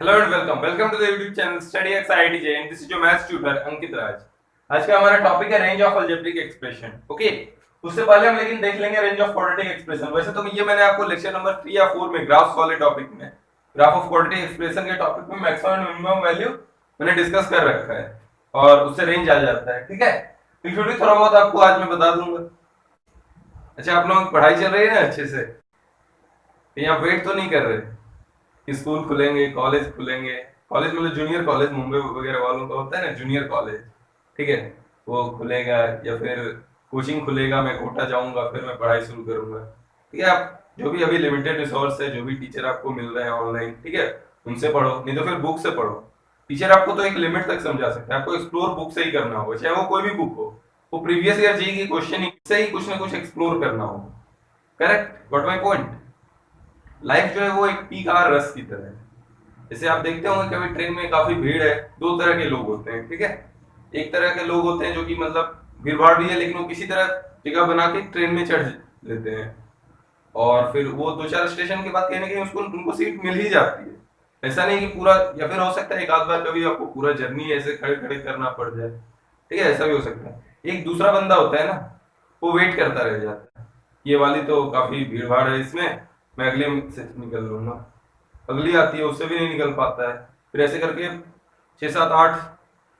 Hello and welcome to the YouTube channel study X IIT J and this is your maths tutor Ankit Raj. आज का हमारा topic है range of algebraic expression. Okay, उससे पहले हम लेकिन देख लेंगे रेंज ऑफ क्वाड्रेटिक एक्सप्रेशन। वैसे तो ये मैंने आपको लेक्चर नंबर 3 या 4 में ग्राफ्स वाले टॉपिक में ग्राफ ऑफ क्वाड्रेटिक एक्सप्रेशन के टॉपिक में मैक्सिमम एंड मिनिमम वैल्यू मैंने डिस्कस कर रखा है और उससे रेंज आ जाता है। ठीक है, फिर भी थोड़ा बहुत आपको आज मैं बता दूंगा। अच्छा, आप लोग पढ़ाई चल रही है ना अच्छे से? यहाँ वेट तो नहीं कर रहे कि स्कूल खुलेंगे, कॉलेज खुलेंगे? कॉलेज मतलब जूनियर कॉलेज, मुंबई वगैरह वालों का होता है ना जूनियर कॉलेज। ठीक है, वो खुलेगा या फिर कोचिंग खुलेगा, मैं कोटा जाऊंगा, फिर मैं पढ़ाई शुरू करूंगा। ठीक है, आप जो भी अभी लिमिटेड रिसोर्स है, जो भी टीचर आपको मिल रहे हैं ऑनलाइन, ठीक है, उनसे पढ़ो, नहीं तो फिर बुक से पढ़ो। टीचर आपको तो एक लिमिट तक समझा सकता है, आपको एक्सप्लोर बुक से ही करना होगा, चाहे वो कोई भी बुक हो। वो प्रीवियस ईयर जी की क्वेश्चन से ही कुछ ना कुछ एक्सप्लोर करना होगा। Correct, got my point? Life जो है वो एक पीक आर रस की तरह है। जैसे आप देखते होंगे कभी ट्रेन में काफी भीड़ है, दो तरह के लोग होते हैं। ठीक है, एक तरह के लोग होते हैं जो कि मतलब भीड़ भाड़ भी है लेकिन वो किसी तरह जगह बना के ट्रेन में चढ़ लेते हैं और फिर वो दो चार स्टेशन के बाद कहीं ना कहीं उसको उनको सीट मिल ही जाती है। ऐसा नहीं कि पूरा, या फिर हो सकता है एक आध बार कभी आपको पूरा जर्नी ऐसे खड़े खड़े करना पड़ जाए। ठीक है, ऐसा भी हो सकता है। एक दूसरा बंदा होता है ना, वो वेट करता रह जाता है, ये वाली तो काफी भीड़ भाड़ है इसमें, मैं अगले से निकल लूंगा। अगली आती है, उससे भी नहीं निकल पाता है, फिर ऐसे करके 6 7 8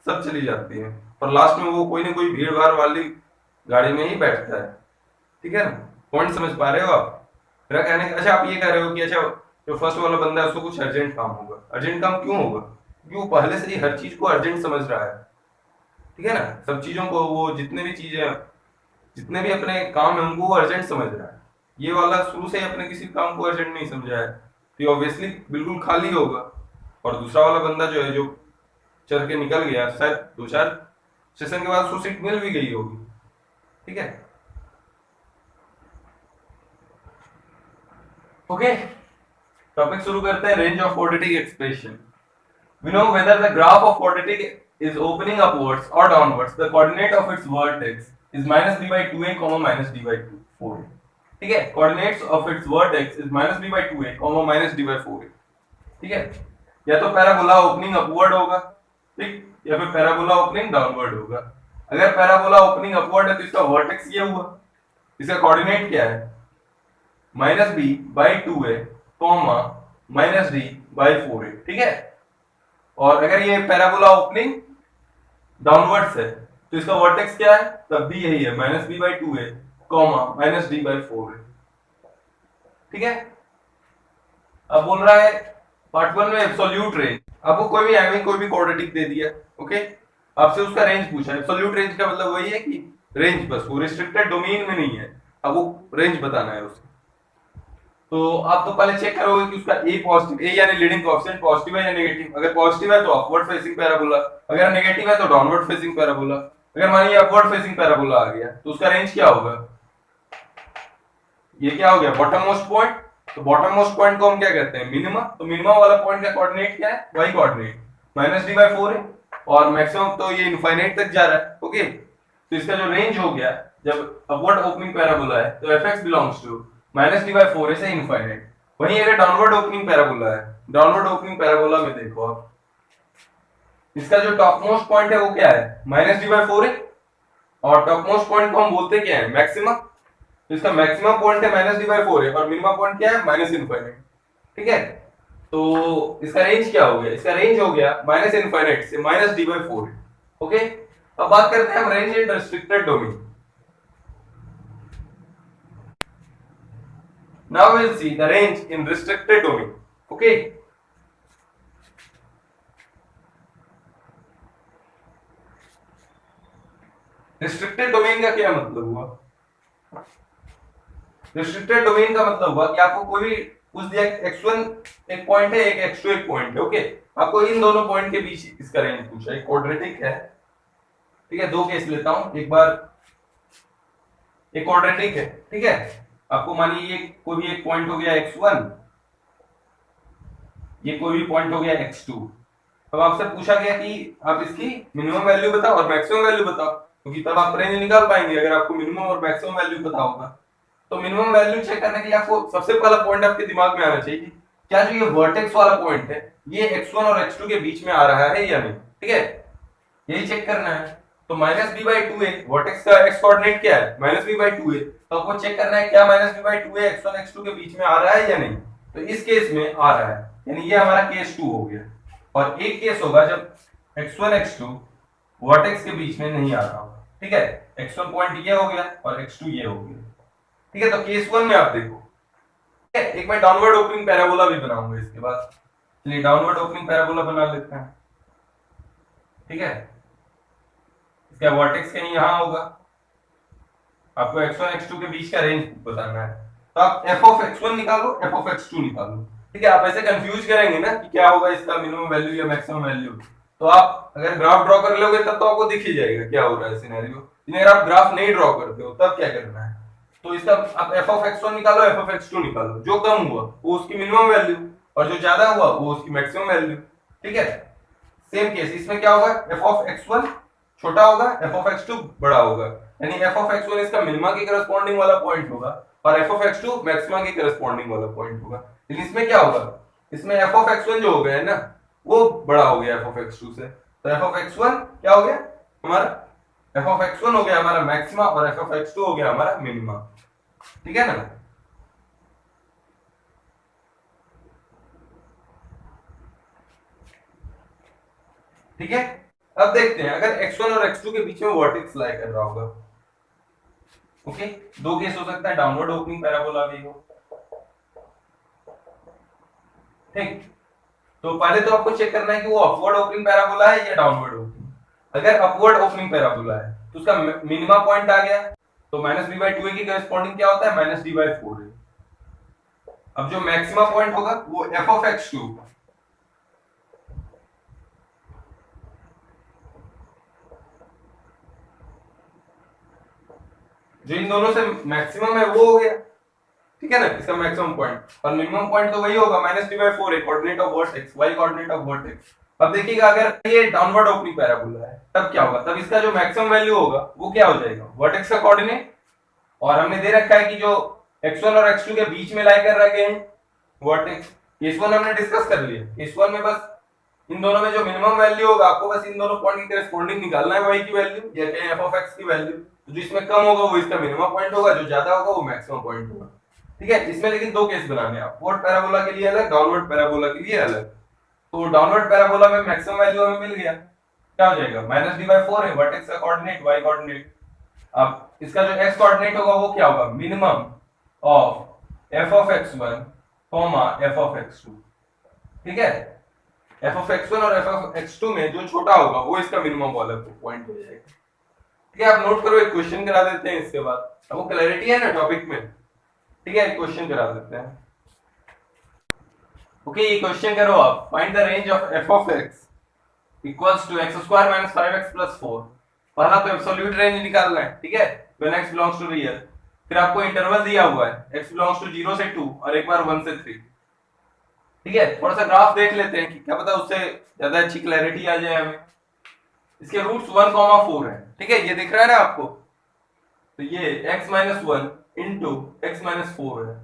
सब चली जाती है और लास्ट में वो कोई ना कोई भीड़ भाड़ वाली गाड़ी में ही बैठता है। ठीक है ना? पॉइंट समझ पा रहे हो आप मेरा कहने का? अच्छा, आप ये कह रहे हो कि अच्छा, जो फर्स्ट वाला बंदा है उसको कुछ अर्जेंट काम होगा। अर्जेंट काम क्यों होगा? क्योंकि वो पहले से ही हर चीज को अर्जेंट समझ रहा है। ठीक है ना? सब चीजों को, वो जितने भी चीजें, जितने भी अपने काम है उनको वो अर्जेंट समझ रहा है। ये वाला शुरू से ही अपने किसी काम को अर्जेंट नहीं समझा है, तो ये ऑब्वियसली बिल्कुल खाली होगा। और दूसरा वाला बंदा जो है, जो चल के निकल गया, शायद दो चार सेशन के बाद उसको सीट मिल भी गई होगी। ठीक है, ओके, टॉपिक शुरू करते हैं। Range of quadratic expression. We know whether the graph of quadratic is opening upwards or downwards. The coordinate of its vertex is minus b by 2a, minus d by 4a. ठीक है, coordinates of its vertex is minus b by 2a, minus d by 4a. ठीक है, या तो parabola opening upward होगा, ठीक, या फिर पैराबोला ओपनिंग डाउनवर्ड होगा। अगर पैराबोला ओपनिंग अपवर्ड है तो इसका वर्टेक्स ये हुआ, इसका कोऑर्डिनेट क्या है? Minus b by 2a, minus d by 4a। ठीक है, और अगर ये पैराबोला ओपनिंग डाउनवर्ड्स है तो इसका वर्टेक्स क्या है? तब भी यही है, minus b by 2a, minus d by 4a। ठीक है, अब बोल रहा है पार्ट 1 में एब्सोल्यूट रेंज। आपको कोई भी कोई भी क्वाड्रेटिक दे दिया, ओके, आपसे उसका रेंज पूछा। एब्सोल्यूट रेंज का मतलब वही है कि रेंज, बस वो रिस्ट्रिक्टेड डोमेन में नहीं है, अब वो रेंज बताना है उसको। तो आप तो पहले चेक करोगे कि उसका ए पॉजिटिव, ए यानी लीडिंग कोएफिशिएंट पॉजिटिव है या नेगेटिव। अगर पॉजिटिव है तो अपवर्ड फेसिंग पैराबोला, अगर नेगेटिव है तो डाउनवर्ड फेसिंग पैराबोला। अगर मानिए अपवर्ड फेसिंग पैराबोला आ गया तो उसका रेंज क्या होगा? ये क्या हो गया? Bottom most point. तो बॉटम मोस्ट पॉइंट को हम क्या कहते हैं? मिनिमा। तो मिनिमा वाला पॉइंट का कोऑर्डिनेट क्या है? Y coordinate, minus d by 4 है। और मैक्सिमम तो ये इनफाइनाइट तक जा रहा है। ओके, तो इसका जो रेंज हो गया, जब अपवर्ड ओपनिंग पैराबोला है तो f x belongs to minus d by 4 से इनफाइनाइट। वहीं अगर डाउनवर्ड ओपनिंग पैराबोला है, डाउनवर्ड ओपनिंग पैराबोला में देखो आप, इसका जो टॉप मोस्ट पॉइंट है वो क्या है? माइनस डी बाई 4 है। और टॉप मोस्ट पॉइंट को हम बोलते क्या है? मैक्सिमम। तो इसका मैक्सिमम पॉइंट है माइनस डी बाई 4 है और मिनिमम पॉइंट क्या है? Minus infinite. ठीक है, तो इसका रेंज क्या हो गया? इसका रेंज हो गया माइनस इनफाइनाइट से माइनस डी बाई 4। ओके, अब बात करते हैं हम range in restricted domain. Now we'll see the range in restricted domain. Okay. Restricted domain का क्या मतलब हुआ? रिस्ट्रिक्टेड डोमेन का मतलब हुआ कि आपको कोई भी पूछ दिया, x1 एक पॉइंट है, एक x2 एक पॉइंट है। ओके, आपको इन दोनों पॉइंट के बीच इसका रेंज पूछा, एक क्वाड्रेटिक है। ठीक है, दो केस लेता हूं, एक बार एक क्वाड्रेटिक है। ठीक है, आपको मानिए ये कोई भी एक पॉइंट हो गया x1, ये कोई भी पॉइंट हो गया x2। अब आपसे पूछा गया कि आप इसकी मिनिमम वैल्यू बताओ और मैक्सिमम वैल्यू बताओ, क्योंकि तब आप रेंज निकाल पाएंगे अगर आपको मिनिमम और मैक्सिमम वैल्यू पता होगा। तो मिनिमम वैल्यू चेक करने के लिए आपको सबसे पहला पॉइंट आपके दिमाग में आना चाहिए कि क्या जो ये वर्टेक्स वाला पॉइंट है ये x1 और x2 के बीच में आ रहा है या नहीं, ठीक है, यही चेक करना है। तो minus b by two a, vertex का एक्स कोऑर्डिनेट क्या है, minus b by two a, तो आपको चेक करना है क्या minus b by two a x1 x2 के बीच में आ रहा है या नहीं। तो इस केस में आ रहा है, यानी ये हमारा केस 2 हो गया। और एक केस होगा जब x1 x2 वर्टेक्स के बीच में नहीं आ रहा होगा, ठीक है, x1 पॉइंट ये हो गया और x2 ये हो गया, ठीक है। तो केस 1 में आप देखो, एक मैं डाउनवर्ड ओपनिंग पैराबोला भी बनाऊंगा इसके बाद। चलिए डाउनवर्ड ओपनिंग पैराबोला बना लेते हैं, ठीक है। इसका वर्टेक्स कहीं यहां होगा, आपको x1 x2 के बीच का रेंज बताना है। तो आप f ऑफ x1 निकालो, f ऑफ x2 निकालो, ठीक है। आप ऐसे कंफ्यूज करेंगे ना कि क्या होगा इसका मिनिमम वैल्यू या मैक्सिमम वैल्यू, तो आप अगर ग्राफ ड्रॉ कर लोगे तब तो आपको दिख ही जाएगा क्या हो रहा है सिनेरियो। लेकिन अगर आप ग्राफ नहीं ड्रॉ करते हो तब क्या करना है, तो इसका आप f ऑफ x1 निकालो, f ऑफ x2 निकालो, जो कम हुआ वो उसकी मिनिमम वैल्यू और जो ज्यादा हुआ वो उसकी मैक्सिमम वैल्यू, ठीक है। सेम केस इसमें क्या होगा, f ऑफ x1 छोटा होगा, f ऑफ x2 बड़ा होगा, यानी f ऑफ x1 इसका मिनिमा के करस्पॉन्डिंग वाला पॉइंट होगा और f ऑफ x2 मैक्सिमा के करस्पॉन्डिंग वाला पॉइंट होगा। लेकिन इसमें क्या होगा, इसमें f ऑफ x1 जो हो गया है ना वो बड़ा हो गया f ऑफ x2 से, तो f ऑफ x1 क्या हो गया हमारा, f ऑफ x1 हो गया हमारा मैक्सिमा और f ऑफ x2 हो गया हमारा मिनिमा, ठीक है ना। ठीक है, अब देखते हैं अगर x1 और x2 के बीच में वर्टेक्स लाई कर रहा होगा, ओके। दो केस हो सकता है, डाउनवर्ड ओपनिंग पैराबोला भी हो, ठीक। तो पहले तो आपको चेक करना है कि वो अपवर्ड ओपनिंग पैराबोला है या डाउनवर्ड ओपनिंग। अगर अपवर्ड ओपनिंग पैराबोला है तो उसका मिनिमा पॉइंट आ गया, तो माइनस बी बाई टू की करस्पॉन्डिंग क्या होता है, माइनस डी बाई फोर है। अब जो मैक्सिमा पॉइंट होगा वो एफ ऑफ एक्स टू, जो इन दोनों से मैक्सिमम है वो हो गया, ठीक है ना, इसका मैक्सिमम पॉइंट। और मिनिमम पॉइंट तो वही होगा माइनस डी बाई फोर है, coordinate of vertex, y coordinate of vertex. अब देखिएगा अगर ये डाउनवर्ड ओपनिंग पैराबोला है तब क्या होगा, तब इसका जो मैक्सिमम वैल्यू होगा वो क्या हो जाएगा, वर्टेक्स का कोऑर्डिनेट, और हमने दे रखा है कि जो x1 और x2 के बीच में लाई कर रखे हैं वर्टेक्स। केस 1 हमने डिस्कस कर लिया, केस 1 में बस इन दोनों में जो मिनिमम वैल्यू होगा आपको बस इन दोनों पॉइंट की करस्पॉन्डिंग निकालना है, y की वैल्यू या कहीं f ऑफ x की वैल्यू। तो जो इसमें कम होगा वो इसका मिनिमम पॉइंट होगा, जो ज्यादा होगा वो मैक्सिमम पॉइंट होगा, ठीक है। इसमें लेकिन दो केस बनाने हैं, अपवर्ड पैराबोला के लिए अलग, डाउनवर्ड पैराबोला के लिए अलग। तो डाउनवर्ड पैराबोला में मैक्सिमम वैल्यू हमें मिल गया, क्या हो जाएगा, माइनस डी बाई फोर है वर्टेक्स का कोऑर्डिनेट, y कोऑर्डिनेट। अब इसका जो x कोऑर्डिनेट होगा वो क्या होगा, minimum of f of x1 f of x2, ठीक है। f ऑफ x1 और f ऑफ x2 में जो छोटा होगा वो इसका मिनिमम वाला पॉइंट हो जाएगा, ठीक है। आप नोट करो, एक क्वेश्चन करा देते हैं इसके बाद, आपको क्लैरिटी है ना टॉपिक में, ठीक है। एक क्वेश्चन करा देते हैं, ओके। ये क्वेश्चन करो आप, find the range of f of x equals to x square minus 5x plus 4। पहला तो एब्सोल्यूट रेंज निकालना है, ठीक है, when x belongs to real. फिर आपको इंटरवल दिया हुआ है, x बिलोंग्स टू 0 से 2 और एक बार 1 से 3, ठीक है। थोड़ा सा ग्राफ देख लेते हैं कि क्या पता उससे ज्यादा अच्छी क्लैरिटी आ जाए हमें। इसके रूट्स 1, 4 है, ठीक है, ये दिख रहा है ना आपको, तो ये x minus 1 into x minus 4 है,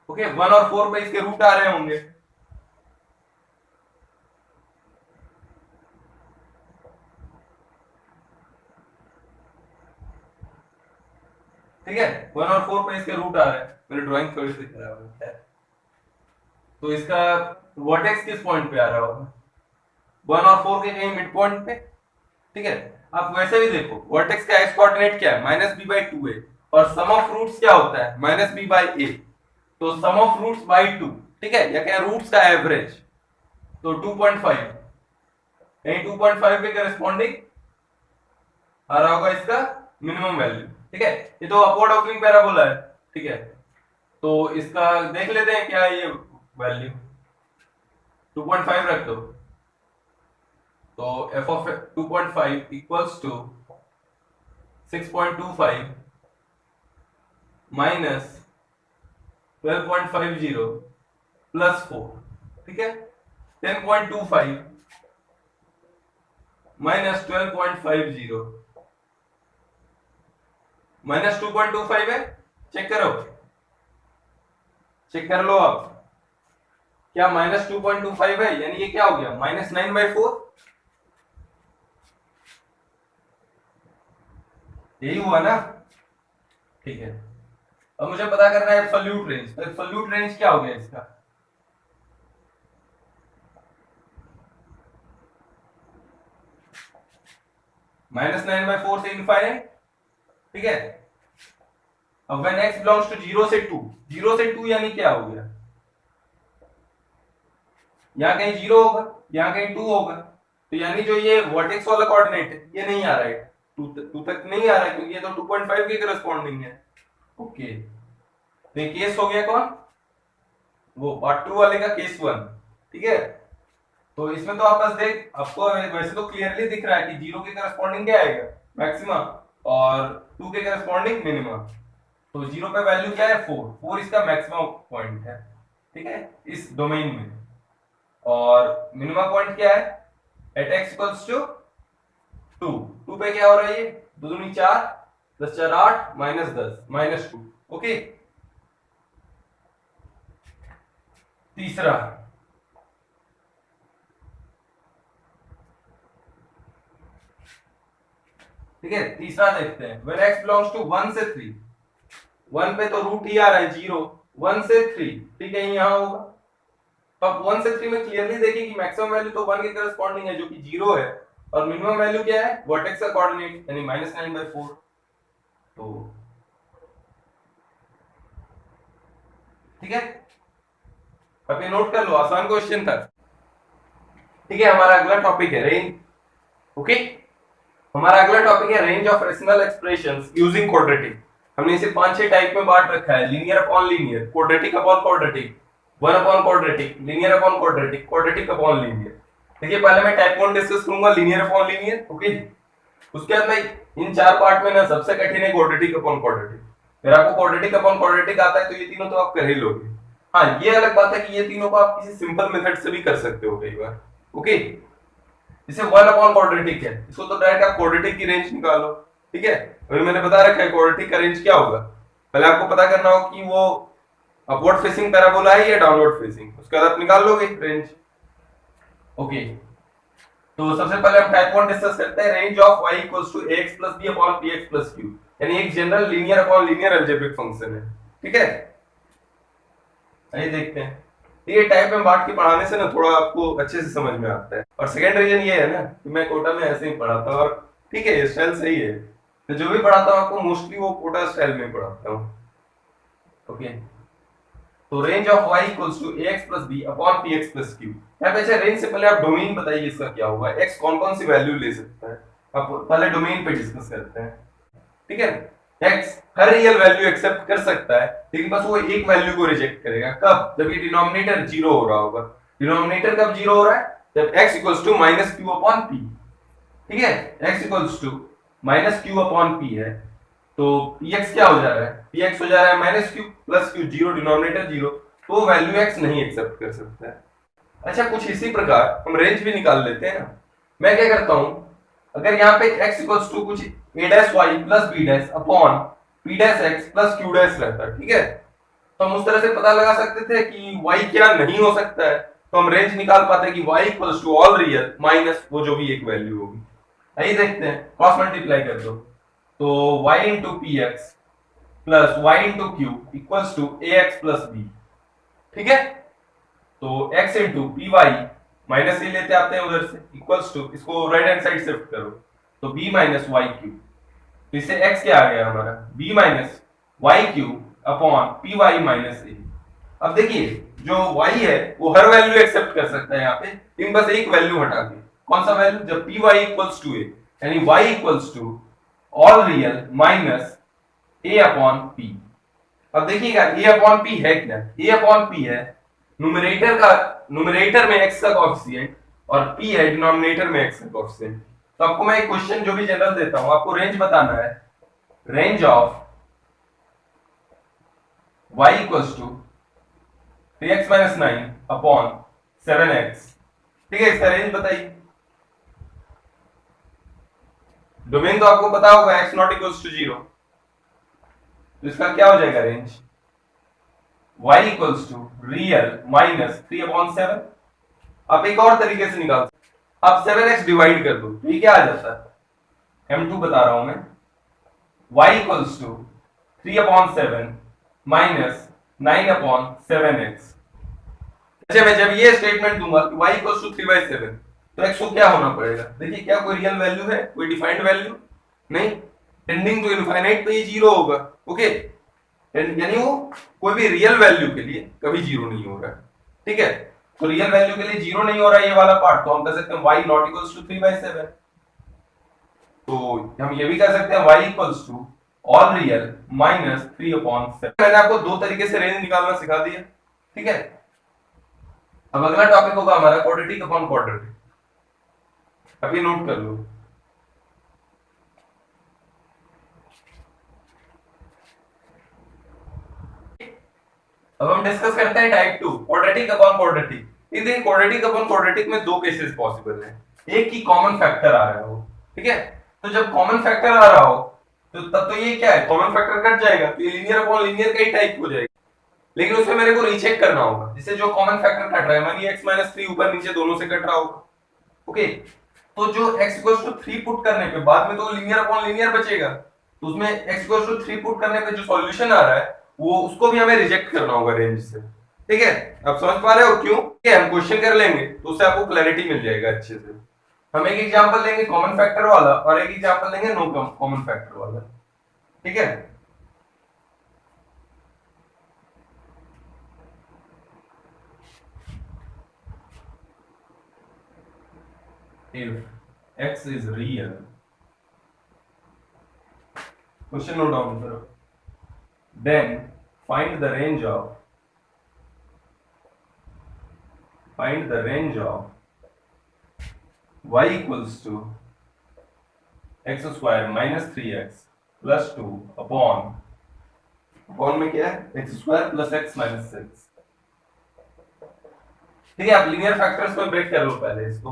ओके। 1 और 4 पे इसके रूट आ रहे होंगे, ठीक है। 1 और 4 पे इसके रूट आ रहे हैं, मेरी ड्राइंग थोड़ी सी खराब है, तो इसका वर्टेक्स किस पॉइंट पे आ रहा होगा, 1 और 4 के कहीं मिड पॉइंट पे, ठीक है। आप वैसे भी देखो वर्टेक्स का एक्स कोऑर्डिनेट क्या है, माइनस बी बाई टू है, और सम ऑफ रूट्स क्या होता है, माइनस बी बाई ए, तो सम ऑफ रूट्स बाई टू, ठीक है, या क्या रूट्स का एवरेज, तो 2.5, यही 2.5 के करस्पॉन्डिंग आ रहा होगा इसका मिनिमम वैल्यू, ठीक है। ये तो अपवर्ड ओपनिंग पैराबोला है, ठीक है। तो इसका देख लेते हैं क्या है ये वैल्यू, 2.5 रख दो, तो f of 2.5 equals to 6.25 minus 12.50 plus 4, ठीक है। 10.25 माइनस 12.50 माइनस 2.25 है, चेक करो, चेक कर लो आप, क्या -2.25 है, यानी ये क्या हो गया -9/4, यही हुआ ना। ठीक है, अब मुझे पता करना है एब्सोल्यूट रेंज। तो एब्सोल्यूट रेंज क्या हो गया इसका, -9/4 से इनफाइनाइट। ठीक है, अब व्हेन x बिलोंग्स टू 0 से 2, 0 से 2 यानी क्या हो गया, यहाँ कहीं 0 होगा, यहाँ कहीं 2 होगा, तो यानी जो ये वर्टेक्स वाला कोऑर्डिनेट है ये नहीं आ रहा है, 2 तक नहीं आ रहा है, क्योंकि ये तो 2.5 के करस्पॉन्डिंग है। ओके, तो ये केस हो गया कौन, वो पार्ट 2 वाले का केस 1। ठीक है, तो इसमें तो आप बस देख, आपको वैसे तो क्लियरली दिख रहा है कि 0 के करस्पॉन्डिंग क्या आएगा, मैक्सिमा, और 2 के करस्पॉन्डिंग मिनिमा। तो 0 पे वैल्यू क्या है, 4, 4 इसका मैक्सिमम पॉइंट है। ठीक है, इस डोमेन में। और मिनिमम पॉइंट क्या है, एट x इक्वल्स टू 2, 2 पे क्या हो रहा है, ये 2 दूनी 4, 10 4 8, -10 -2। ओके, तीसरा, ठीक है, तीसरा देखते हैं, व्हेन x बिलोंग्स टू 1 से 3, 1 पे तो रूट ही आ रहा है 0, 1 से 3, ठीक है, यहां होगा। तो अब 1 से 3 में क्लियरली देखिए कि मैक्सिमम वैल्यू तो 1 के करस्पॉन्डिंग है जो कि 0 है, और मिनिमम वैल्यू क्या है, वर्टेक्स का कोऑर्डिनेट यानी -9/4। तो ठीक है, अब ये नोट कर लो, आसान क्वेश्चन था। ठीक है, हमारा अगला टॉपिक है रेंज। ओके, हमारा अगला टॉपिक है range of rational expressions using quadratic. हमने इसे 5-6 टाइप में बांट रखा है, linear upon linear, quadratic upon quadratic, one upon quadratic, linear upon quadratic, quadratic upon linear. देखिए, पहले मैं टाइप 1 डिस्कस करूंगा, लीनियर अपॉन लीनियर। ओके, उसके बाद मैं इन 4 पार्ट में ना सबसे कठिन है क्वाड्रेटिक अपॉन क्वाड्रेटिक। अगर आपको क्वाड्रेटिक अपॉन क्वाड्रेटिक आता है तो ये तीनों तो आप कर ही लोगे। हाँ, ये अलग बात है कि ये तीनों को आप किसी सिंपल मेथड से भी कर सकते हो कई बार। ओके, इसे 1 अपॉन क्वाड्रेटिक है, इसको तो डायरेक्ट आप क्वाड्रेटिक की रेंज निकालो। ठीक है, अभी मैंने बता रखा है क्वाड्रेटिक का रेंज क्या होगा। पहले आपको पता करना हो कि वो अपवर्ड फेसिंग पैराबोला है या डाउनवर्ड फेसिंग, उसके बाद आप निकाल लोगे रेंज। ओके, तो सबसे पहले हम टाइप 1 डिस्कस करते हैं, range of y equals to ax plus b upon px plus q, यानी एक general linear upon linear algebraic function है। ठीक है, आइए देखते हैं। ये टाइप में बांट के पढ़ाने से ना थोड़ा आपको अच्छे से समझ में आता है। और सेकंड रीजन ये है ना कि मैं कोटा में ऐसे ही पढ़ाता हूँ, और ठीक है, ये स्टाइल सही है, तो जो भी पढ़ाता हूँ आपको मोस्टली वो कोटा स्टाइल में पढ़ाता हूँ। ओके, तो range of y equals to ax plus b upon px plus q। यहाँ पे अच्छा, रेंज से पहले आप डोमेन बताइए इसका क्या होगा, x कौन कौन सी वैल्यू ले सकता है, आप पहले डोमेन पे डिस्कस करते हैं। ठीक है, x हर रियल वैल्यू एक्सेप्ट कर सकता है, लेकिन बस वो एक वैल्यू को रिजेक्ट करेगा, कब, जब ये डिनोमिनेटर 0 हो रहा होगा। डिनोमिनेटर कब 0 हो रहा है, जब x equals to -q upon p। ठीक है, x equals to -q upon p है, तो px क्या हो जा रहा है, px हो जा रहा है -q प्लस q, 0 डिनोमिनेटर 0, तो वैल्यू x नहीं एक्सेप्ट कर सकता है। अच्छा, कुछ इसी प्रकार हम रेंज भी निकाल लेते हैं ना। मैं क्या करता हूं, अगर यहाँ पे x इक्वल्स टू कुछ a dash y plus b dash upon p dash x plus q dash रहता है, ठीक है, तो हम उस तरह से पता लगा सकते थे कि y क्या नहीं हो सकता है, तो हम रेंज निकाल पाते हैं कि y equals to all real minus वो जो भी एक वैल्यू होगी। आइए देखते हैं, क्रॉस मल्टीप्लाई कर दो, तो y into P X plus Y into Q equals to A X plus B. ठीक है, तो x into P Y minus A लेते आते हैं उधर से, इक्वल्स टू, इसको राइट हैंड साइड शिफ्ट करो, तो b माइनस वाई क्यू, तो इससे x क्या आ गया हमारा, b minus Y Q upon P Y minus A. अब देखिए, जो y है वो हर वैल्यू एक्सेप्ट कर सकता है यहाँ पे, लेकिन बस एक वैल्यू हटा के, कौन सा वैल्यू, जब p y equals to a, यानी y equals to all real minus a upon p। अब देखिएगा a अपॉन p है क्या, a अपॉन p है न्यूमरेटर में x का कोएफिशिएंट, और p है डिनोमिनेटर में x का कोएफिशिएंट। तो आपको मैं एक क्वेश्चन जो भी जनरल देता हूं, आपको रेंज बताना है, range of y equals to 3x minus 9 upon 7x। ठीक है, इसका रेंज बताइए। डोमेन तो आपको पता होगा, x नॉट इक्वल्स टू 0, तो इसका क्या हो जाएगा range, y equals to real minus 3/7। आप एक और तरीके से निकाल सकते, आप 7x डिवाइड कर दो, ये क्या आ जाता है, m2 बता रहा हूं मैं, y equals to 3/7 minus 9/7x। अच्छा, मैं जब ये स्टेटमेंट दूंगा कि y इक्वल्स टू 3/7, तो x को क्या होना पड़ेगा, देखिए क्या कोई रियल वैल्यू है, कोई डिफाइंड वैल्यू नहीं, टेंडिंग टू इनफाइनाइट, तो ये जीरो होगा। ओके, यानी वो कोई भी रियल वैल्यू के लिए कभी जीरो नहीं हो रहा है। ठीक है, तो रियल वैल्यू के लिए जीरो नहीं हो रहा है ये वाला पार्ट, तो हम कह सकते हैं y नॉट इक्वल्स टू 3/7। तो हम ये भी कह सकते हैं y equals to all real minus 3/7। मैंने आपको दो तरीके से रेंज निकालना सिखा दिया। ठीक है, अब अगला टॉपिक होगा हमारा क्वाड्रेटिक अपॉन क्वाड्रेटिक। अभी नोट कर लो। अब हम डिस्कस करते हैं टाइप 2 क्वाड्रेटिक अपॉन क्वाड्रेटिक। देखिए क्वाड्रेटिक अपॉन क्वाड्रेटिक में दो केसेस पॉसिबल है, एक की कॉमन फैक्टर आ रहा हो। ठीक है, तो जब कॉमन फैक्टर आ रहा हो तो तब तो ये क्या है, कॉमन फैक्टर कट जाएगा, तो ये लीनियर अपॉन लीनियर का ही टाइप हो जाएगा। लेकिन उसमें मेरे को रीचेक करना होगा, जिससे जो कॉमन फैक्टर कट रहा है, मानिए x 3 ऊपर नीचे दोनों से कट रहा होगा। ओके, तो जो x 3 पुट करने पे बाद में तो लीनियर अपॉन लीनियर बचेगा, तो उसमें x 3 पुट करने पे जो सॉल्यूशन आ रहा है वो उसको भी हमें रिजेक्ट करना होगा रेंज से। ठीक है, अब समझ पा रहे हो क्यों? हम क्वेश्चन कर लेंगे तो उससे आपको क्लैरिटी मिल जाएगा अच्छे से। हम एक एग्जांपल लेंगे कॉमन फैक्टर वाला और एक एग्जांपल लेंगे नो कॉमन फैक्टर वाला। ठीक है, if x is real, question note down करो, then find the range of y equals to x square minus 3x plus 2 upon में क्या है x square plus x minus 6। ठीक है, आप लीनियर फैक्टर्स में ब्रेक कर लो पहले इसको।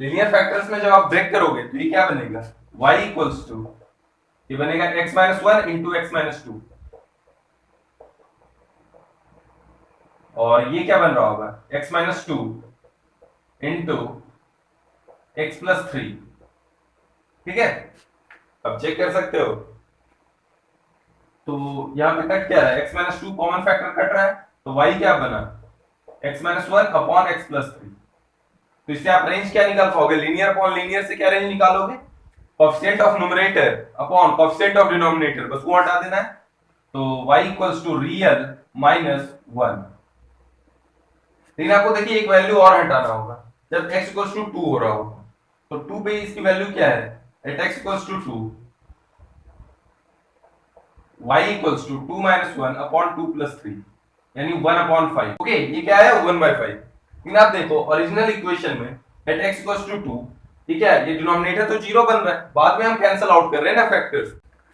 लीनियर फैक्टर्स में जब आप ब्रेक करोगे तो ये क्या बनेगा, y इक्वल्स टू, ये बनेगा x minus 1 into x minus 2, और ये क्या बन रहा होगा x minus 2 into x plus 3। ठीक है, अब चेक कर सकते हो, तो यहां पे कट क्या रहा है, x minus 2 common factor cut रहा है, तो y क्या बना x minus 1 upon x plus 3। तो इससे आप रेंज क्या निकाल पाओगे, लीनियर अपॉन लीनियर से क्या रेंज निकालोगे, coefficient of numerator upon coefficient of denominator, बस वो हटा देना है। तो y equals to real minus 1। लेकिन आपको देखिए एक वैल्यू और हटाना होगा, जब x इक्वल्स टू 2 हो रहा होगा, तो 2 पे इसकी वैल्यू क्या है, at x equals to 2 y equals to 2 minus 1 upon 2 plus 3, यानी 1/5। ओके, ये क्या है 1/5। लेकिन आप देखो ओरिजिनल इक्वेशन में एट x इक्वल्स टू 2, ठीक है, ये डिनोमिनेटर तो जीरो बन रहा है, बाद में हम कैंसिल आउट कर रहे हैं ना फैक्टर्स।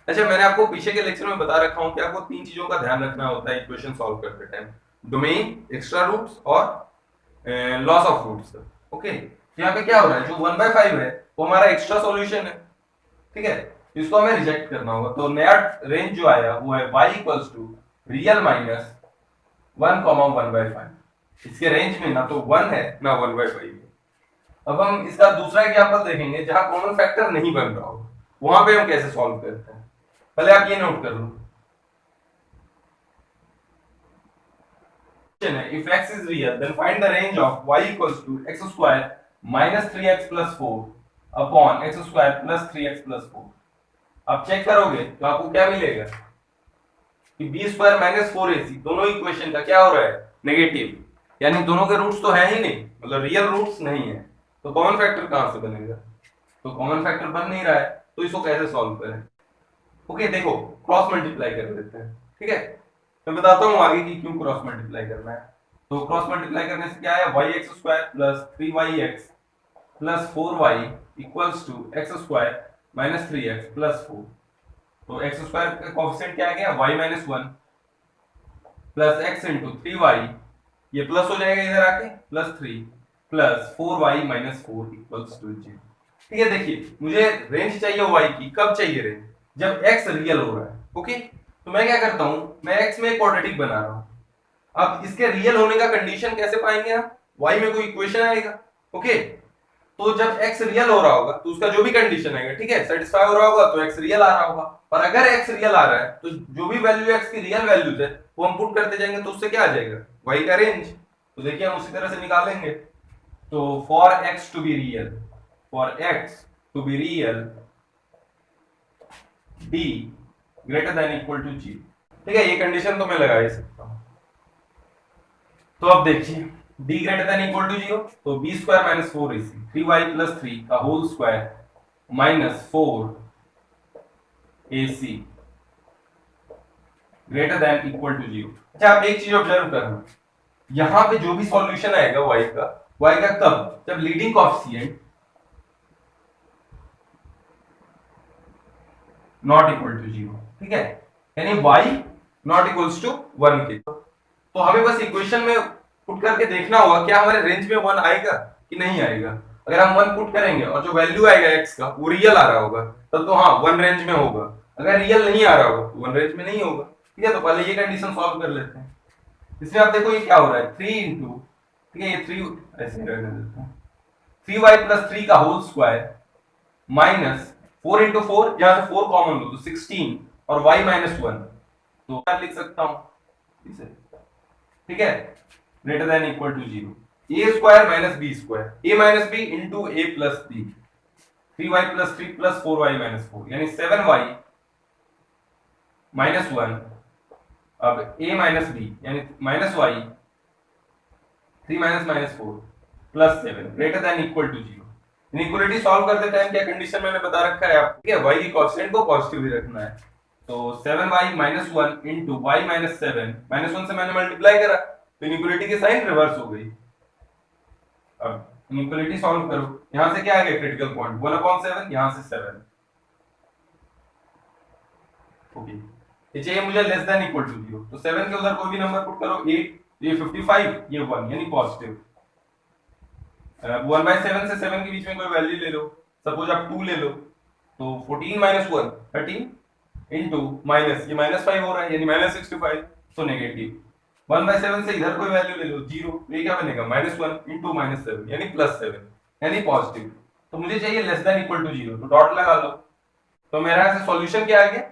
अच्छा, मैंने आपको पीछे के लेक्चर में बता रखा हूं कि आपको तीन चीजों का ध्यान रखना होता है इक्वेशन सॉल्व करते टाइम, डोमेन, एक्स्ट्रा रूट्स और लॉस ऑफ रूट्स। ओके, यहाँ पे क्या हो रहा है, जो 1/5 है वो हमारा एक्स्ट्रा सॉल्यूशन है। ठीक है, इसको हमें रिजेक्ट करना होगा, तो नया रेंज जो आया वो है y equals to real minus 1,1/5। इसके रेंज में ना तो 1 है ना 1/5 है। अब हम इसका दूसरा एग्जांपल देखेंगे जहां कॉमन फैक्टर नहीं बन रहा हो, वहां पे हम कैसे सॉल्व करते हैं। पहले आप ये नोट कर लो, if x is real then find the range of y equals to x square minus 3x plus 4 upon x square plus 3x plus 4। अब चेक करोगे तो आपको क्या मिलेगा कि b स्क्वायर माइनस 4ac, दोनों इक्वेशन का क्या हो रहा है, नेगेटिव, यानी दोनों के रूट्स तो है ही नहीं, मतलब रियल रूट्स नहीं है, तो कॉमन फैक्टर कहां से बनेगा, तो कॉमन फैक्टर बन नहीं रहा है, तो इसको कैसे सॉल्व करें। ओके, देखो क्रॉस मल्टीप्लाई कर देते हैं। ठीक है, मैं बताता हूं आगे कि क्यों क्रॉस मल्टीप्लाई करना है। तो क्रॉस मल्टीप्लाई करने से क्या है, yx square plus 3yx plus 4y equals to x square minus 3x plus 4। तो x स्क्वायर का कोएफिशिएंट क्या आ गया, y minus 1 plus x into 3y, ये प्लस हो जाएगा इधर आके, plus 3 plus 4y minus 4 equals to 0। ठीक है, देखिए मुझे रेंज चाहिए y की, कब चाहिए रेंज, जब x रियल हो रहा है। ओके, तो मैं क्या करता हूं, मैं x में एक क्वाड्रेटिक बना रहा हूं। अब इसके रियल होने का कंडीशन कैसे पाएंगे आप, y में कोई इक्वेशन आएगा, ओके। तो जब x रियल हो रहा होगा तो उसका जो भी कंडीशन आएगा, ठीक है, सेटिस्फाई हो रहा होगा तो x रियल आ रहा होगा। और अगर x रियल आ रहा है तो जो भी वैल्यू x की रियल वैल्यूज है वो हम पुट करते जाएंगे, तो उससे क्या आ जाएगा, y का रेंज। तो देखिए हम उसी तरह से निकालेंगे। तो for x to be real, for x to be real d greater than equal to g, ठीक है, ये कंडीशन तो मैं लगा ही सकता हूं। तो अब देखिए d greater than equal to 0, तो b square minus 4ac 3y plus 3 का whole square minus 4ac greater than equal to 0। अच्छा आप एक चीज ऑब्जर्व करना, यहां पे जो भी सॉल्यूशन आएगा y का कब, जब leading coefficient not equal to 0, ठीक है, यानी y नॉट इक्वल्स टू 1 के। तो हमें बस इक्वेशन में पुट करके देखना होगा क्या हमारे रेंज में 1 आएगा कि नहीं आएगा। अगर हम 1 पुट करेंगे और जो वैल्यू आएगा x का वो रियल आ रहा होगा तब तो हाँ 1 रेंज में होगा, अगर रियल नहीं आ रहा होगा तो 1 रेंज में नहीं होगा, ठीक है। तो पहले ये कंडीशन सॉल्व कर लेते हैं। इसमें आप देखो ये क्या हो रहा है, 3 इंटू, ठीक है, ये 3 ऐसे रहने देते हैं, 3y प्लस 3 का होल स्क्वायर माइनस 4 इंटू 4, यहां से 4 कॉमन लो तो 16 और y माइनस 1, तो मैं लिख सकता हूं इसे, ठीक है, greater than equal to 0, a square minus b square, a minus b into a plus b, 3y plus 3 plus 4y minus 4, यानी 7y माइनस 1, अब a माइनस बी यानी minus y, 3 minus minus 4 plus 7 greater than equal to 0। Inequality solve करते time क्या condition मैंने बता रखा है आपको, ठीक है, y की कांस्टेंट को पॉजिटिव ही रखना है। तो 7y minus 1 into y minus 7, minus 1 से मैंने मल्टीप्लाई करा तो इनइक्वालिटी की साइन रिवर्स हो गई। अब इनइक्वालिटी सॉल्व करो, यहां से क्या आ गया क्रिटिकल पॉइंट 1/7, यहां से 7, ओके। ये चाहिए मुझे लेस देन इक्वल टू 0, तो 7 के उधर कोई भी नंबर पुट करो, 8, ये 55, ये 1 यानी पॉजिटिव। 1/7 से 7 के बीच में कोई वैल्यू ले लो, सपोज आप 2 ले लो, तो 14 माइनस 1 13 इंटू माइनस, ये माइनस 5 हो रहा है यानी माइनस 65, तो नेगेटिव। 1/7 से इधर कोई वैल्यू ले लो 0, तो ये क्या बनेगा माइनस 1 इंटू माइनस 7 यानी प्लस 7 यानी पॉजिटिव। तो मुझे चाहिए लेस देन इक्वल टू 0, तो डॉट लगा लो। तो मेरा ऐसे सॉल्यूशन क्या आ गया,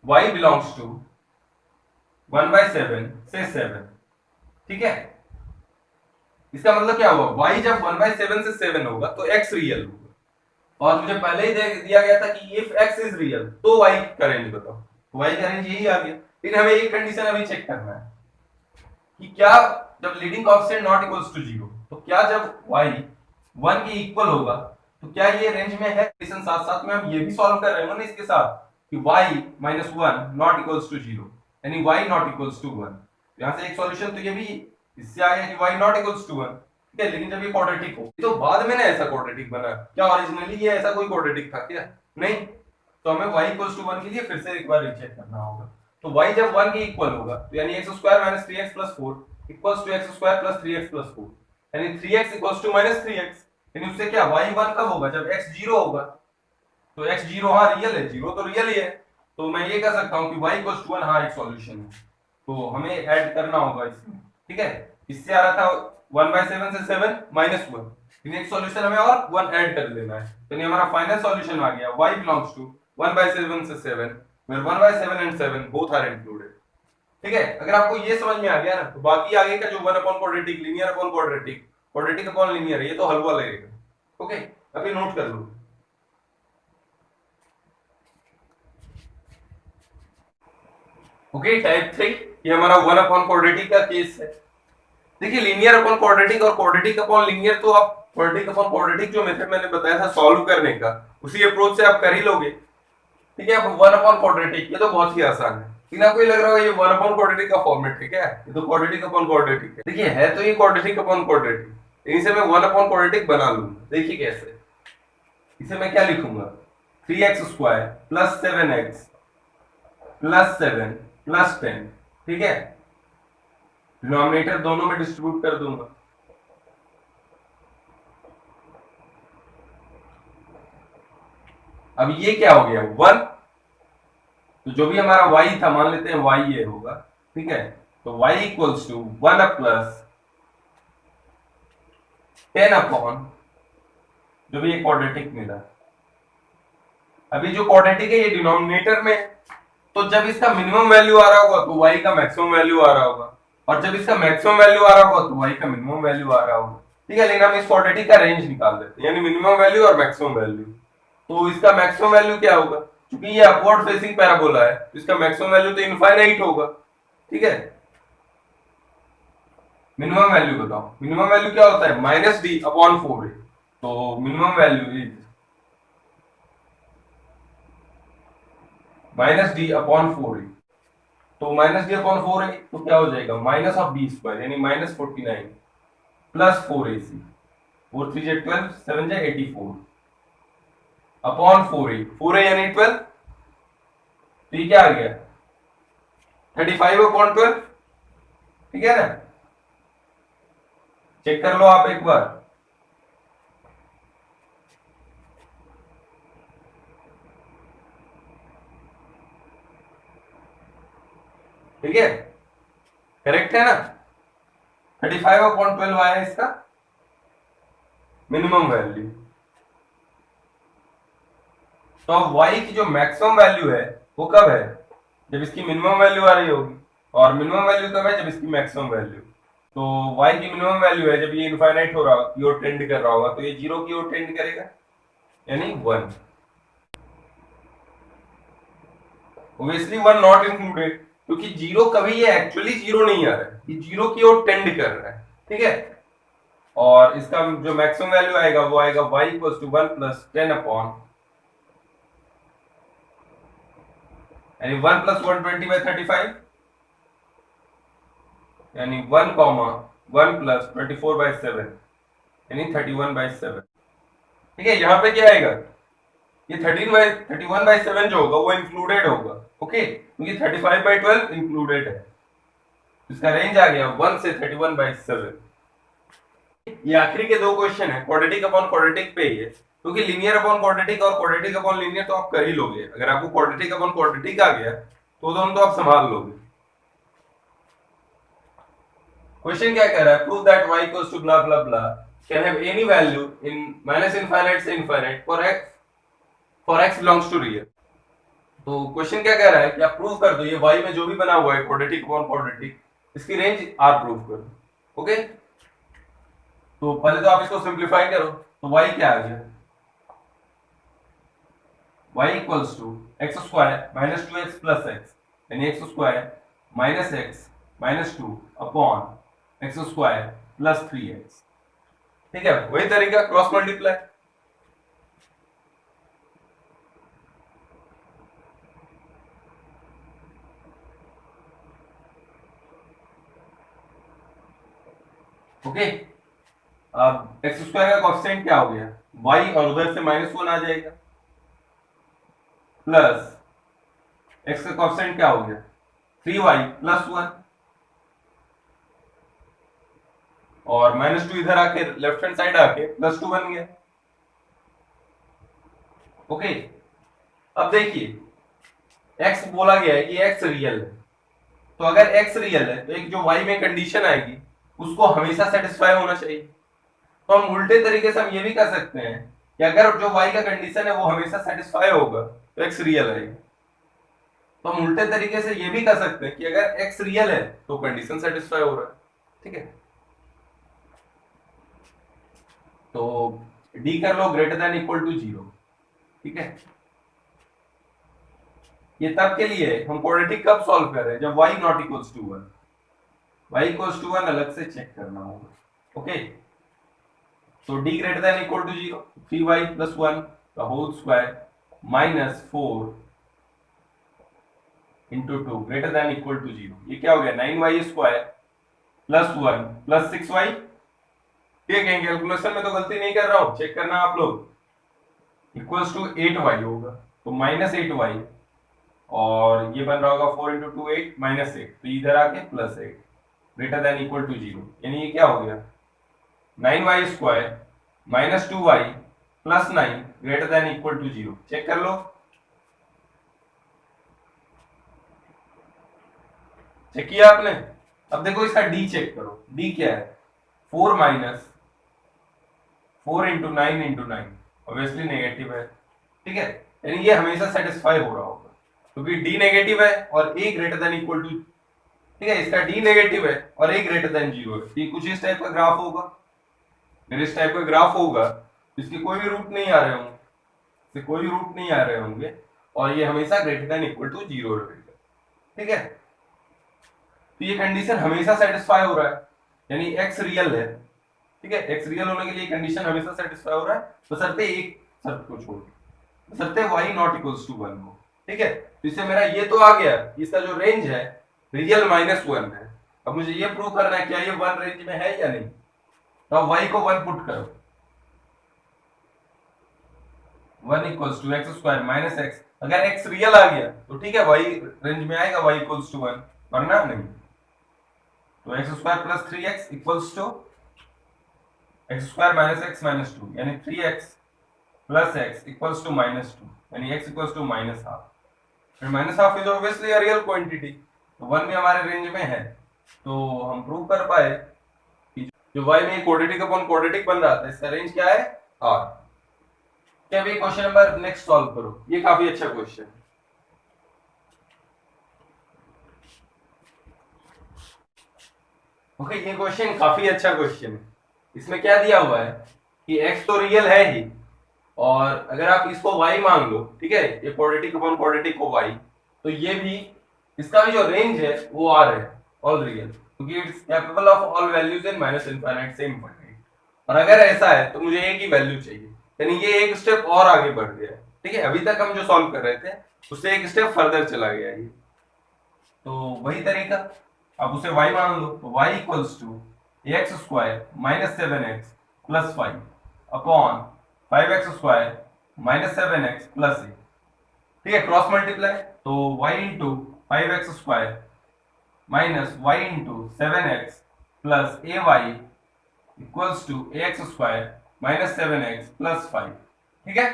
y बिलोंग्स टू 1/7 से 7, ठीक है। इसका मतलब क्या हुआ, y जब 1/7 से 7 होगा तो x रियल होगा, और मुझे पहले ही दिया गया था कि इफ x इज रियल तो y का रेंज बताओ, तो y का रेंज यही आ गया। लेकिन हमें एक कंडीशन अभी चेक करना है कि क्या जब leading coefficient not equals to 0, तो क्या जब y 1 के इक्वल होगा तो क्या ये रेंज में है। कंडीशन साथ साथ में हम ये भी सॉल्व कर रहे हैं ना इसके साथ कि y minus 1 not equals to 0 यानी y नॉट इक्वल्स टू 1। यहां से एक सॉल्यूशन तो ये भी इससे आ गया कि y नॉट इक्वल्स टू 1, ठीक है। लेकिन जब ये क्वाड्रेटिक हो तो बाद में ना ऐसा क्वाड्रेटिक बना, क्या ओरिजिनली ये ऐसा कोई क्वाड्रेटिक था क्या, नहीं। तो हमें y इक्वल्स टू 1 के लिए फिर से एक बार रीचेक करना होगा। तो y जब 1 के इक्वल होगा तो यानी x square minus 3x plus 4 equals to x square plus 3x plus 4, यानी 3x equals to minus 3x, यानी उससे क्या y 1 कब होगा, जब x 0 होगा। तो x 0 हाँ रियल है, 0 तो रियल ही है, तो मैं ये कह सकता हूं कि y इक्वल्स टू 1 हाँ एक सॉल्यूशन है। तो हमें ऐड करना होगा इसमें, ठीक है। इससे आ रहा था 1/7 से 7 माइनस 1, एक सॉल्यूशन हमें और 1 ऐड कर लेना है, तो ये हमारा फाइनल सॉल्यूशन आ गया y बिलोंग्स टू 1/7 से 7 where 1/7 and 7 both are included, ठीक है। अगर आपको ये समझ में आ गया ना तो बाकी आगे का जो 1 upon quadratic, linear upon quadratic, quadratic upon linear, ये तो हलवा लगेगा, ओके। अभी नोट कर लो। ओके टाइप 3 ये हमारा 1 अपॉन क्वाड्रेटिक का केस है। देखिए लीनियर अपॉन क्वाड्रेटिक और क्वाड्रेटिक अपॉन लीनियर, तो आप क्वाड्रेटिक अपॉन क्वाड्रेटिक जो मेथड मैंने बताया था सॉल्व करने का, उसी अप्रोच से आप कर ही लोगे, ठीक है। अब 1 अपॉन क्वाड्रेटिक ये तो बहुत ही आसान है, लेकिन आपको ये लग रहा होगा ये 1 अपॉन क्वाड्रेटिक का फॉर्मेट है क्या, ये तो क्वाड्रेटिक अपॉन क्वाड्रेटिक है। देखिए है तो ये क्वाड्रेटिक अपॉन क्वाड्रेटिक, लेकिन इसे मैं 1 अपॉन क्वाड्रेटिक बना लूंगा। देखिए कैसे, इसे मैं क्या लिखूंगा, 3x square plus 7x plus 7 plus 10, ठीक है। डिनोमिनेटर दोनों में डिस्ट्रीब्यूट कर दूंगा, अब ये क्या हो गया 1 तो जो भी हमारा y था, मान लेते हैं y ये होगा, ठीक है। तो y equals to 1 plus 10 upon जो भी ये क्वाड्रेटिक मिला। अभी जो क्वाड्रेटिक है ये डिनोमिनेटर में है, तो जब इसका मिनिमम वैल्यू आ रहा होगा तो y का मैक्सिमम वैल्यू आ रहा होगा, और जब इसका मैक्सिमम वैल्यू आ रहा होगा तो y का मिनिमम वैल्यू आ रहा होगा, ठीक है। लेकिन हम इस क्वाड्रेटिक का रेंज निकाल देते हैं, यानी मिनिमम वैल्यू और मैक्सिमम वैल्यू। तो इसका मैक्सिमम वैल्यू क्या होगा, क्योंकि ये अपवर्ड फेसिंग पैराबोला है, तो इसका मैक्सिमम वैल्यू तो इनफाइनाइट होगा, ठीक है। मिनिमम वैल्यू बताओ, मिनिमम वैल्यू क्या होता है, माइनस डी अपॉन 4a। तो minimum value is minus D upon 4a। तो माइनस डी अपॉन 4a तो क्या हो जाएगा, माइनस ऑफ डी स्क्वायर यानी minus 49 plus 4ac, 4 3 12, 7 84 upon 4a, 4a यानी 12, तो ये क्या आ गया 35 अपॉन 12, ठीक है ना। चेक कर लो आप एक बार, ठीक है, करेक्ट है ना। 35 अपॉन 12 आया इसका मिनिमम वैल्यू। तो अब y की जो मैक्सिमम वैल्यू है वो कब है, जब इसकी मिनिमम वैल्यू आ रही होगी, और मिनिमम वैल्यू कब है, जब इसकी मैक्सिमम वैल्यू। तो y की मिनिमम वैल्यू है जब ये इनफाइनाइट हो रहा होगा, की ओर टेंड कर रहा होगा, तो ये जीरो की ओर टेंड करेगा यानी 1। ऑब्वियसली 1 नॉट इंक्लूडेड, क्योंकि जीरो कभी ये एक्चुअली जीरो नहीं आ रहा है, ये जीरो की ओर टेंड कर रहा है, ठीक है। और इसका जो मैक्सिमम वैल्यू आएगा वो आएगा y equals to 1 plus 10 upon यानी 1 प्लस 120 बाई 35 यानी 1 कॉमा 1 प्लस 24 बाई 7 यानी 31 बाई 7, ठीक है। यहाँ पे क्या आएगा, ये 31 बाई 7 जो होगा वो इंक्लूडेड होगा, ओके, क्योंकि 35 बाई 12 इंक्लूडेड है। इसका रेंज आ गया 1 से 31 बाई 7। ये आखिरी के दो क्वेश्चन है, क्वाड्रेटिक अपॉन क्वाड्रेटिक पे ही है, क्योंकि लीनियर अपॉन क्वाड्रेटिक और क्वाड्रेटिक अपॉन लीनियर तो आप कर ही लोगे। अगर आपको क्वाड्रेटिक अपॉन क्वाड्रेटिक आ गया तो दोनों तो आप संभाल लोगे। क्वेश्चन क्या कह रहा है, prove that y equals to blah blah blah can have any value in minus infinite से infinite for x belongs to real. तो क्वेश्चन क्या कह रहा है कि आप प्रूव कर दो ये y में जो भी बना हुआ है क्वाड्रेटिक अपॉन क्वाड्रेटिक, इसकी रेंज r प्रूव कर दो, ओके। तो पहले तो आप इसको सिंप्लीफाई करो, तो y क्या आ गया, y equals to x square minus 2x plus x यानी x square minus x minus 2 upon x square plus 3x, ठीक है। वही तरीका क्रॉस मल्टीप्लाई, ओके। अब एक्स स्क्वायर का कोएफिशिएंट क्या हो गया y, और उधर से -1 आ जाएगा, प्लस एक्स का कोएफिशिएंट क्या हो गया 3y प्लस 1, और -2 इधर आके लेफ्ट हैंड साइड आके +2 बन गया, ओके। अब देखिए x बोला गया है कि x रियल है, तो अगर x रियल है तो एक जो y में कंडीशन आएगी उसको हमेशा सेटिस्फाई होना चाहिए। तो हम उल्टे तरीके से हम ये भी कर सकते हैं कि अगर जो y का कंडीशन है वो हमेशा सेटिस्फाई होगा तो x रियल आएगा। तो हम उल्टे तरीके से ये भी कर सकते हैं कि अगर x रियल है तो कंडीशन सेटिस्फाई हो रहा है, ठीक है। तो d कर लो ग्रेटर देन इक्वल टू 0, ठीक है। ये तब के लिए हम क्वाड्रेटिक कब सॉल्व कर रहे हैं, जब y not equals to 1, y equals to 1 अलग से चेक करना होगा, ओके। तो d greater than equal to 0, 3y plus 1 का whole square minus 4 into 2 greater than equal to 0, ये क्या हो गया 9y square plus 1 plus 6y, ठीक है। कैलकुलेशन में तो गलती नहीं कर रहा हूं, चेक करना आप लोग, इक्वल्स टू 8y होगा, तो माइनस 8y, और ये बन रहा होगा 4 इंटू 2 8 माइनस 8, तो इधर आके plus 8 greater than equal to 0, यानी ये क्या हो गया 9y square minus 2y plus 9 greater than equal to 0, check कर लो। चेक किया आपने? अब देखो इसका डी चेक करो, डी क्या है? 4 minus 4 into 9 into 9, obviously negative है, ठीक है, यानी ये हमेशा सेटिस्फाई हो रहा होगा क्योंकि डी नेगेटिव है और ए ग्रेटर देन इक्वल टू, ठीक है, इसका डी नेगेटिव है और ए ग्रेटर देन 0 है, ये कुछ इस टाइप का ग्राफ होगा, अगर इस टाइप का ग्राफ होगा इसके कोई भी रूट नहीं आ रहे होंगे, इसके कोई भी रूट नहीं आ रहे होंगे और ये हमेशा ग्रेटर देन इक्वल टू 0 रहेगा, ठीक है। तो ये कंडीशन हमेशा सेटिस्फाई हो रहा है, यानी एक्स रियल है, ठीक है, एक्स रियल होने के लिए कंडीशन हमेशा सेटिस्फाई हो रहा है, बशर्ते एक शर्त को छोड़ के, बशर्ते y नॉट इक्वल्स टू 1 हो, ठीक है। तो इससे मेरा ये तो आ गया, इसका जो रेंज है रियल -1 है। अब मुझे ये प्रूव करना है क्या ये 1 रेंज में है या नहीं, तो अब y को 1 पुट करो, 1 equals to x square minus x, अगर x रियल आ गया तो ठीक है y रेंज में आएगा, y इक्वल्स टू 1, वरना नहीं। तो x square plus 3x equals to x square minus x minus 2, यानी 3x plus x equals to -2, यानी x equals to -half, and -half is obviously a real quantity, तो 1 भी हमारे रेंज में है, तो हम प्रूव कर पाए कि जो y में क्वाड्रेटिक अपॉन क्वाड्रेटिक बन रहा था इसका रेंज क्या है, r। क्या भी क्वेश्चन नंबर नेक्स्ट सॉल्व करो, ये काफी अच्छा क्वेश्चन है। ओके, ये क्वेश्चन काफी अच्छा क्वेश्चन है। इसमें क्या दिया हुआ है कि x तो रियल है ही, और अगर आप इसको y मान लो, ठीक है, ये क्वाड्रेटिक अपॉन क्वाड्रेटिक को y, तो ये भी, इसका भी जो रेंज है वो r है, ऑल रियल, क्योंकि it's capable of all values in minus infinite से इनफाइनाइट, और अगर ऐसा है तो मुझे a की वैल्यू चाहिए, यानी ये एक स्टेप और आगे बढ़ गया है, ठीक है, अभी तक हम जो सॉल्व कर रहे थे उससे एक स्टेप फर्दर चला गया ये, तो वही तरीका, अब उसे y मान लो, तो y equals to x square minus 7x plus 5 upon 5x square minus 7x plus 8, ठीक है, क्रॉस मल्टीप्लाई, तो y into 5x square minus y into 7x plus ay equals to ax square minus 7x plus 5, ठीक है।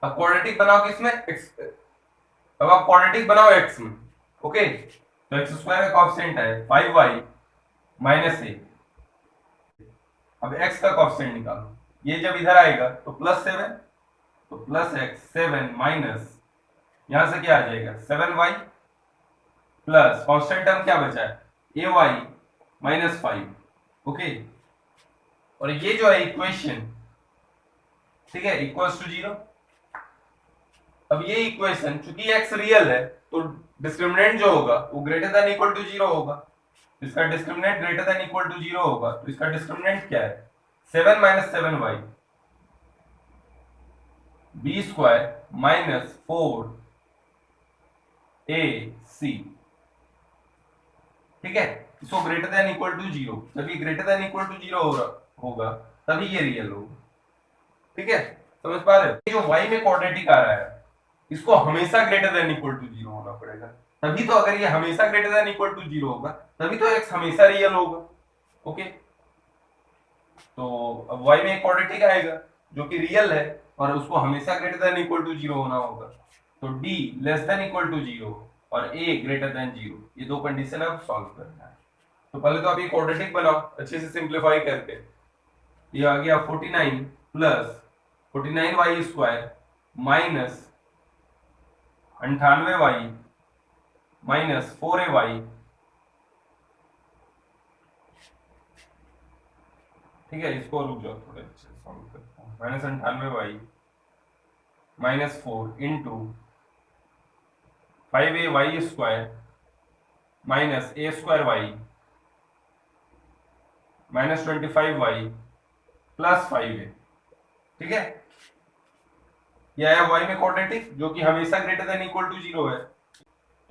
अब quadratic बनाओ किसमें, x, अब आप क्वाड्रेटिक बनाओ x में, ओके, तो एक्स स्क्वायर का कॉफिशिएंट है 5y माइनस ए, अब x का कॉफिशिएंट निकालो, ये जब इधर आएगा तो +7, तो प्लस एक्स 7 माइनस, यहां से क्या आ जाएगा 7y प्लस कांस्टेंट टर्म क्या बचा है ay माइनस 5, ओके, और ये जो है इक्वेशन, ठीक है, इक्वल्स टू 0। अब ये इक्वेशन चूंकि x रियल है तो डिस्क्रिमिनेंट जो होगा वो ग्रेटर देन इक्वल टू 0 होगा, इसका discriminant greater than equal to 0 होगा, तो इसका डिस्क्रिमिनेंट क्या है 7 minus 7y b square minus 4ac, ठीक है, इसको ग्रेटर देन इक्वल टू 0, जब ये ग्रेटर देन इक्वल टू 0 होगा तभी ये रियल होगा, ठीक है, समझ पा रहे हो? ये जो y में क्वाड्रेटिक आ रहा है इसको हमेशा ग्रेटर देन इक्वल टू 0 होना पड़ेगा, तभी तो, अगर ये हमेशा ग्रेटर देन इक्वल टू 0 होगा तभी तो x हमेशा रियल होगा, ओके। तो अब y में क्वाड्रेटिक आएगा जो कि रियल है और उसको हमेशा ग्रेटर देन इक्वल टू 0 होना होगा, तो d less than equal to 0 और a ग्रेटर देन 0, ये दो कंडीशन अब सॉल्व करना है। तो पहले तो आप ये क्वाड्रेटिक बनाओ अच्छे से सिंप्लीफाई करके, ये आ गया 49 plus 49y square minus 98y minus 4ay, ठीक है, इसको रुक जाओ थोड़े अच्छे से सॉल्व करता हूँ, minus 98y minus 4 into 5ay square minus a square y minus 25y plus 5a, ठीक है, यह है y में क्वाड्रेटिक जो कि हमेशा ग्रेटर देन इक्वल टू 0 है,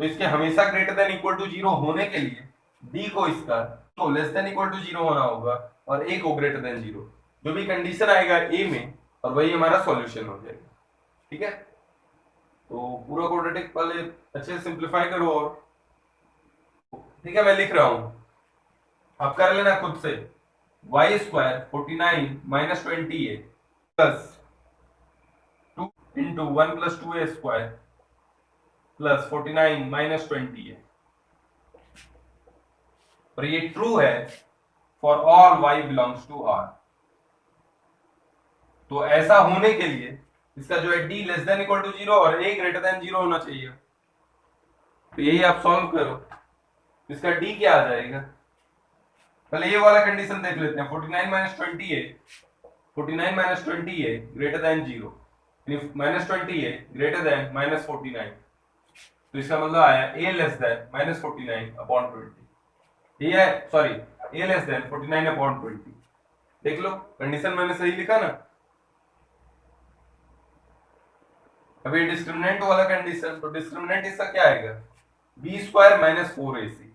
तो इसके हमेशा ग्रेटर देन इक्वल टू 0 होने के लिए d को इसका तो लेस देन इक्वल टू 0 होना होगा और a को ग्रेटर देन 0, जो भी कंडीशन आएगा a में और वही हमारा सॉल्यूशन हो जाएगा, ठीक है। तो पूरा क्वाड्रेटिक पहले अच्छे से सिंप्लीफाई करो, और ठीक है मैं लिख रहा हूं, आप कर लेना खुद से, y square 49 minus 20a plus 2 into 1 plus 2a square plus 49 minus 20a, और ये ट्रू है for all y belongs to r। तो ऐसा होने के लिए इसका जो है d less than equal to 0 और a ग्रेटर देन 0 होना चाहिए। तो यही आप सॉल्व करो, इसका d क्या आ जाएगा। पहले ये वाला कंडीशन देख लेते हैं। 49 माइनस 20 है, 49 माइनस 20 है ग्रेटर देन 0, माइनस 20 है ग्रेटर देन माइनस 49। तो इसका मतलब आया a less then minus 49 upon 20। ये है sorry a less than 49 upon 20। देख लो कंडीशन मैंने सही लिखा ना। अभी डिस्क्रिमिनेंट वाला कंडीशन, तो डिस्क्रिमिनेंट इसका क्या आएगा, b स्क्वायर माइनस 4ac।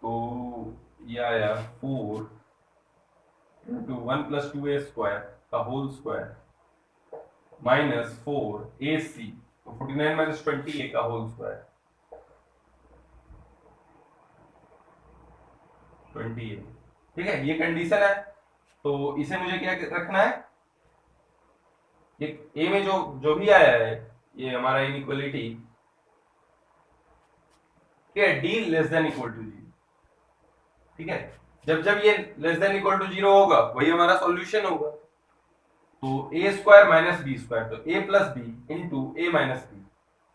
तो ये आया 4 इंटू 1 प्लस 2a स्क्वायर का होल स्क्वायर माइनस 4ac। तो 49 माइनस 20a का होल स्क्वायर 20a। ठीक है, ये कंडीशन है। तो इसे मुझे क्या रखना है, ये a में जो भी आया है ये हमारा इनइक्वालिटी क्या है, d less than equal to 0। ठीक है, जब जब ये लेस देन इक्वल टू 0 होगा वही हमारा सॉल्यूशन होगा। तो a square minus b square, तो a plus b into a minus b.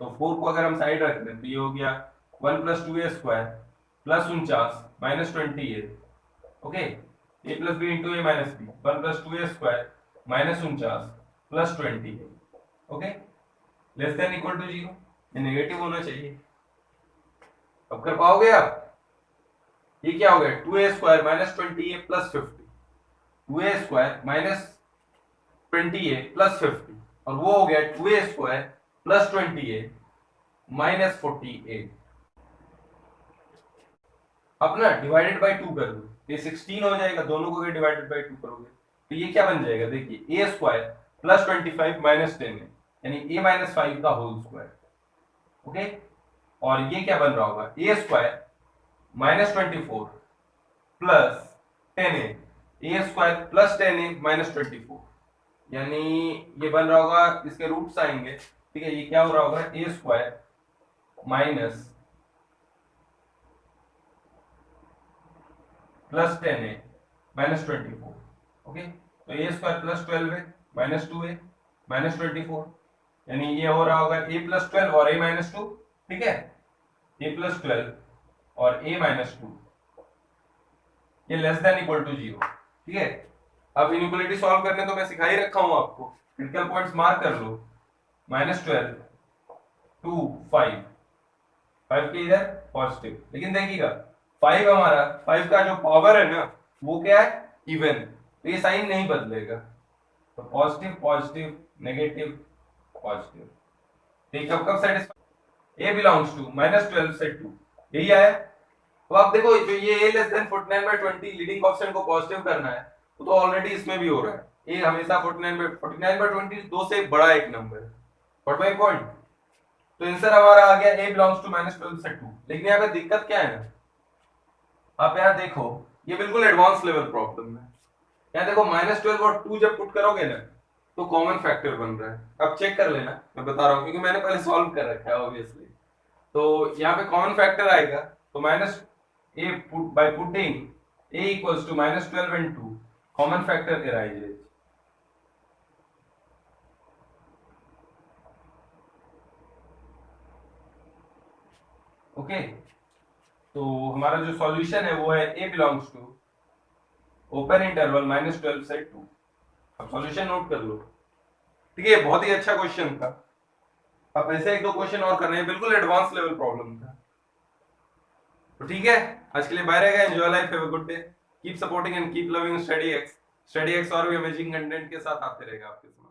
तो 4 को अगर हम साइड रख दें तो ये हो गया 1 plus 2a square plus 49 minus 20a। Okay, a plus b into a minus b, 1 plus 2a square minus 49 plus 20। Okay, less than equal to 0, ये नेगेटिव होना चाहिए। अब कर पाओगे आप, ये क्या हो गया 2a square minus 20a plus 50, 2a square minus 20a plus 50, और वो हो गया 2a square plus 20a minus 48। अब ना डिवाइडेड बाय 2 कर दो, ये 16 हो जाएगा। दोनों को अगर डिवाइडेड बाय 2 करोगे तो ये क्या बन जाएगा, देखिए a स्क्वायर प्लस 25 माइनस 10 है, यानी a माइनस 5 का होल स्क्वायर। ओके, और ये क्या बन रहा होगा a square minus 24 plus 10a, a square plus 10a minus 24, यानी ये बन रहा होगा, इसके रूट्स आएंगे। ठीक है, ये क्या हो रहा होगा a square minus plus 10a minus 24। Okay, तो a स्क्वायर प्लस 12 है माइनस 2a माइनस 24, यानी ये हो रहा होगा a प्लस 12 और a माइनस 2। ठीक है, a प्लस 12 और a माइनस 2, ये लेस देन इक्वल टू 0। ठीक है, अब इनइक्वालिटी सॉल्व करने तो मैं सिखा ही रखा हूं आपको, क्रिटिकल पॉइंट्स मार्क कर लो। माइनस 12 2 5, 5 के इधर पॉजिटिव, लेकिन देखिएगा 5 हमारा 5 का जो पावर है ना वो क्या है, इवन, तो ये साइन नहीं बदलेगा। तो पॉजिटिव पॉजिटिव नेगेटिव पॉजिटिव। ठीक है, कब satisfy, a belongs to minus 12 से 2, यही आया। तो आप देखो जो ये a less than 49 by 20 leading coefficient को पॉजिटिव करना है, तो ऑलरेडी इसमें भी हो रहा है। a हमेशा 49 बाय 20 दो से बड़ा एक नंबर है। व्हाट माय पॉइंट, तो आंसर हमारा आ गया a बिलोंग्स टू माइनस 12 से 2। लेकिन यहाँ पे दिक्कत क्या है ना, आप यहाँ देखो ये बिल्कुल एडवांस लेवल प्रॉब्लम है। यहाँ देखो माइनस 12 और 2 जब पुट करोगे ना तो कॉमन फैक्टर बन रहा है। अब चेक कर लेना, मैं बता रहा हूँ क्योंकि मैंने पहले सॉल्व कर रखा है ऑब्वियसली। तो यहाँ पे कॉमन फैक्टर आएगा, तो minus a by putting a equals to minus 12 and 2, common factor arises। Okay, तो हमारा जो सॉल्यूशन है वो है a belongs to open interval minus 12 से 2। अब सॉल्यूशन नोट कर लो। ठीक है, बहुत ही अच्छा क्वेश्चन था। अब ऐसे एक दो क्वेश्चन और करने हैं, बिल्कुल एडवांस लेवल प्रॉब्लम था। तो ठीक है, आज के लिए बाय रहेगा। Enjoy life, have a good day, keep supporting and keep loving study x. Study x और भी अमेजिंग कंटेंट के साथ आते रहेगा आपके साथ।